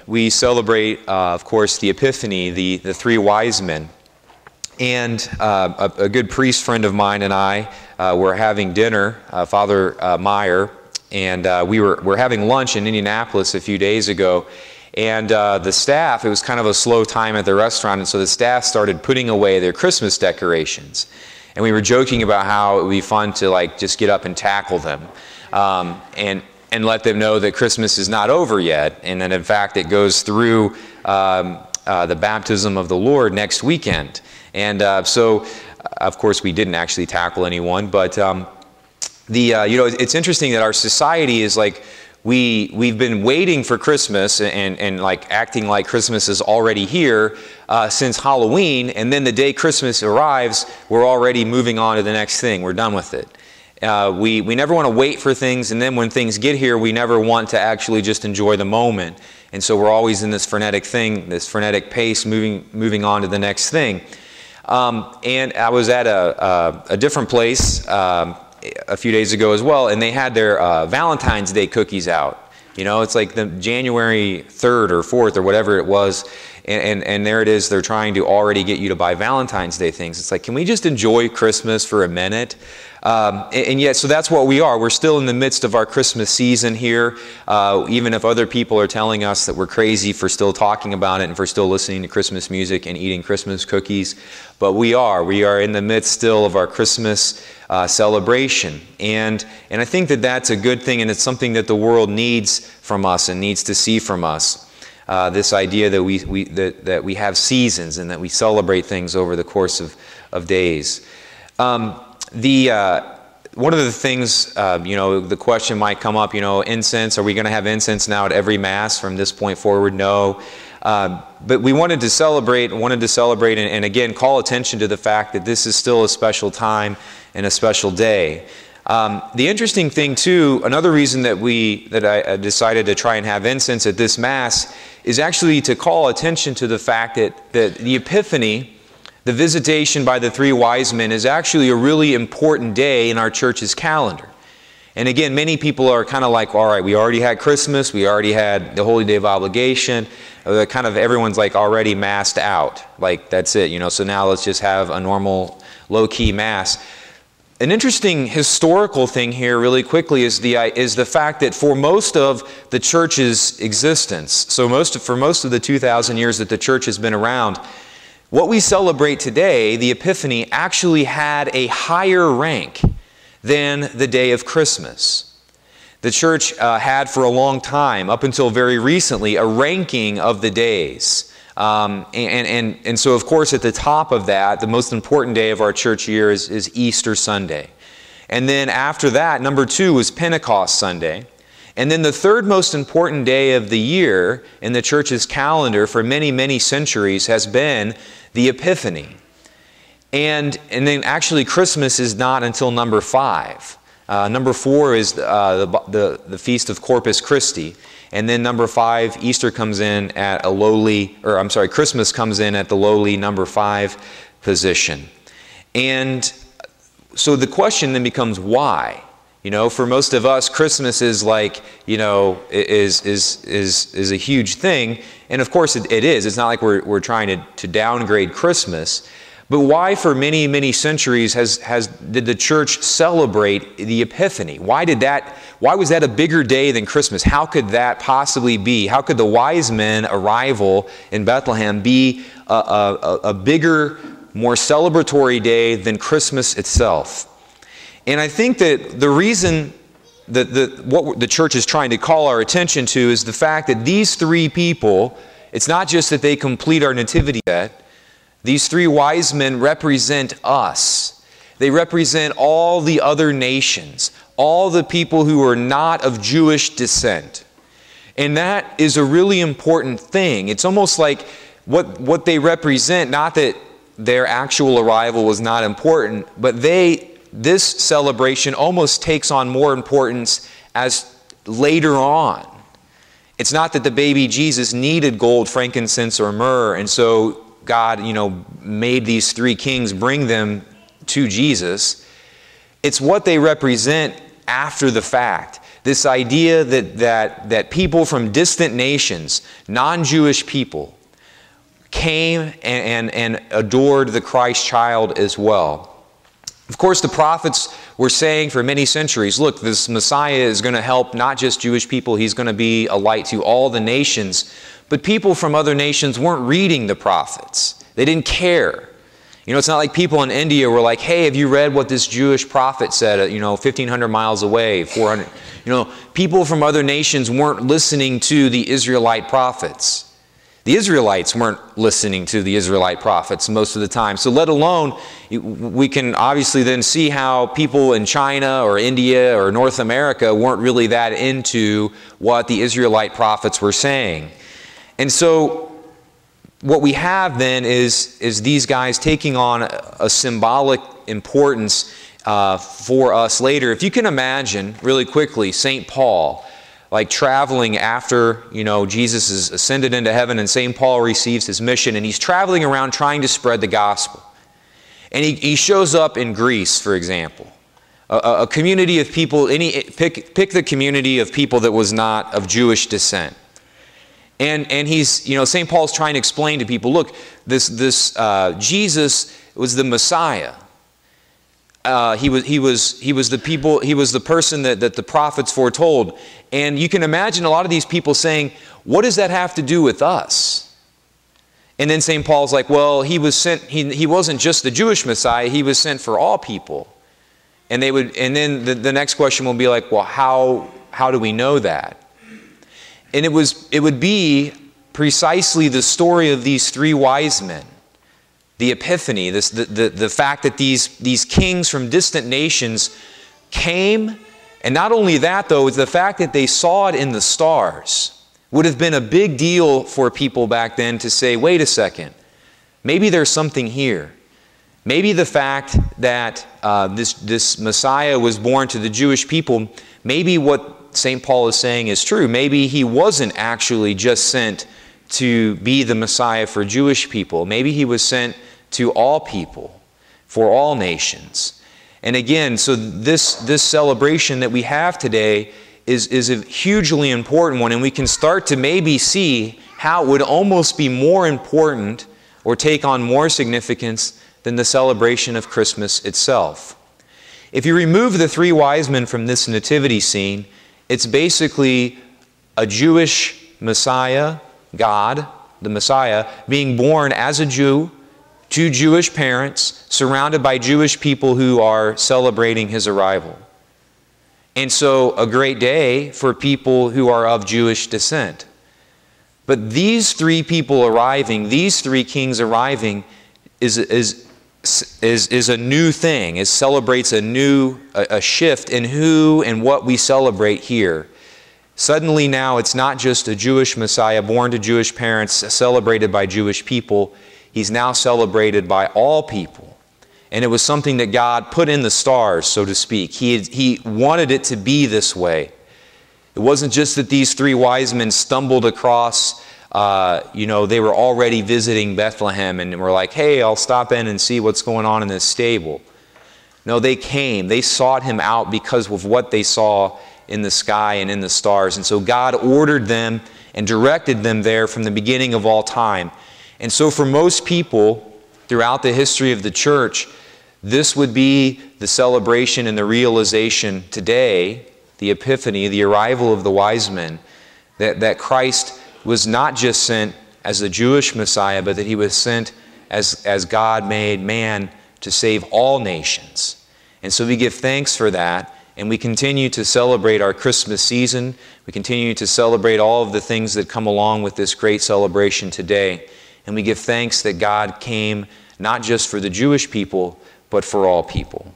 we celebrate, of course, the Epiphany, the three wise men. And a good priest friend of mine and I were having dinner, Father Meyer, and we're having lunch in Indianapolis a few days ago. And the staff, it was kind of a slow time at the restaurant, and so the staff started putting away their Christmas decorations. And we were joking about how it would be fun to like just get up and tackle them and let them know that Christmas is not over yet, and that in fact it goes through the baptism of the Lord next weekend. And so, of course, we didn't actually tackle anyone, but it's interesting that our society is like, we've been waiting for Christmas and like acting like Christmas is already here since Halloween, and then the day Christmas arrives, we're already moving on to the next thing. We're done with it. We never want to wait for things, and then when things get here, we never want to actually just enjoy the moment. And so we're always in this frenetic thing, this frenetic pace, moving on to the next thing. And I was at a different place a few days ago as well, and they had their Valentine's Day cookies out. You know, it's like the January 3rd or 4th or whatever it was, and there it is, they're trying to already get you to buy Valentine's Day things. It's like, can we just enjoy Christmas for a minute? And yet, so that's what we are. We're still in the midst of our Christmas season here, even if other people are telling us that we're crazy for still talking about it and for still listening to Christmas music and eating Christmas cookies. But we are in the midst still of our Christmas celebration. And I think that that's a good thing, and it's something that the world needs from us and needs to see from us. This idea that we have seasons and that we celebrate things over the course of days. One of the things, the question might come up, incense, are we going to have incense now at every Mass from this point forward? No. But we wanted to celebrate and again call attention to the fact that this is still a special time and a special day. The interesting thing too, another reason that I decided to try and have incense at this Mass is actually to call attention to the fact that the Epiphany, the visitation by the three wise men, is actually a really important day in our church's calendar. And again, many people are kind of like, all right, we already had Christmas, we already had the Holy Day of Obligation, kind of everyone's like already massed out, like that's it, so now let's just have a normal low-key Mass. An interesting historical thing here really quickly is the fact that for most of the church's existence, so for most of the 2,000 years that the church has been around, what we celebrate today, the Epiphany, actually had a higher rank than the day of Christmas. The church had for a long time, up until very recently, a ranking of the days. And so, of course, at the top of that, the most important day of our church year is Easter Sunday. And then after that, number 2 is Pentecost Sunday. And then the third most important day of the year in the church's calendar for many, many centuries has been the Epiphany. And then actually Christmas is not until number 5. Number 4 is the Feast of Corpus Christi. And then number 5, Easter comes in at Christmas comes in at the lowly number 5 position. And so the question then becomes why? For most of us, Christmas is like, is a huge thing. And of course it is. It's not like we're trying to downgrade Christmas. But why for many, many centuries did the church celebrate the Epiphany? Why was that a bigger day than Christmas? How could that possibly be? How could the wise men arrival in Bethlehem be a bigger, more celebratory day than Christmas itself? And I think that the reason that what the church is trying to call our attention to is the fact that these three people, it's not just that they complete our nativity set. These three wise men represent us. They represent all the other nations, all the people who are not of Jewish descent. And that is a really important thing. It's almost like what they represent, not that their actual arrival was not important, but this celebration almost takes on more importance as later on. It's not that the baby Jesus needed gold, frankincense, or myrrh, and so God, made these three kings bring them to Jesus. It's what they represent after the fact. This idea that people from distant nations, non-Jewish people, came and adored the Christ child as well. Of course, the prophets were saying for many centuries, look, this Messiah is going to help not just Jewish people, he's going to be a light to all the nations. But people from other nations weren't reading the prophets. They didn't care. You know, it's not like people in India were like, hey, have you read what this Jewish prophet said, 1,500 miles away, 400? People from other nations weren't listening to the Israelite prophets. The Israelites weren't listening to the Israelite prophets most of the time. So let alone, we can obviously then see how people in China or India or North America weren't really that into what the Israelite prophets were saying. And so what we have then is these guys taking on a symbolic importance for us later. If you can imagine, really quickly, St. Paul, like traveling after, Jesus is ascended into heaven and St. Paul receives his mission, and he's traveling around trying to spread the gospel. And he shows up in Greece, for example, a community of people, pick the community of people that was not of Jewish descent. And he's, St. Paul's trying to explain to people, look, this Jesus was the Messiah. He was the person that the prophets foretold. And you can imagine a lot of these people saying, what does that have to do with us? And then St. Paul's like, well, he was sent, he wasn't just the Jewish Messiah, he was sent for all people. And then the next question will be like, well, how do we know that? And it would be precisely the story of these three wise men. The Epiphany, the fact that these kings from distant nations came, and not only that though, it's the fact that they saw it in the stars. Would have been a big deal for people back then to say, wait a second, maybe there's something here. Maybe the fact that this Messiah was born to the Jewish people, maybe what St. Paul is saying is true. Maybe he wasn't actually just sent to be the Messiah for Jewish people. Maybe he was sent to all people, for all nations. And again, so this celebration that we have today is a hugely important one, and we can start to maybe see how it would almost be more important or take on more significance than the celebration of Christmas itself. If you remove the three wise men from this nativity scene, it's basically a Jewish Messiah, God, the Messiah, being born as a Jew to Jewish parents, surrounded by Jewish people who are celebrating his arrival. And so a great day for people who are of Jewish descent. But these three people arriving, these three kings arriving, is a new thing. It celebrates a shift in who and what we celebrate here. Suddenly now it's not just a Jewish Messiah born to Jewish parents, celebrated by Jewish people. He's now celebrated by all people. And it was something that God put in the stars, so to speak. He wanted it to be this way. It wasn't just that these three wise men stumbled across, they were already visiting Bethlehem and were like, hey, I'll stop in and see what's going on in this stable. No, they came. They sought him out because of what they saw in the sky and in the stars. And so God ordered them and directed them there from the beginning of all time. And so for most people throughout the history of the church, this would be the celebration and the realization today, the Epiphany, the arrival of the wise men, that Christ was not just sent as the Jewish Messiah, but that he was sent as God made man to save all nations. And so we give thanks for that, and we continue to celebrate our Christmas season. We continue to celebrate all of the things that come along with this great celebration today. And we give thanks that God came not just for the Jewish people, but for all people.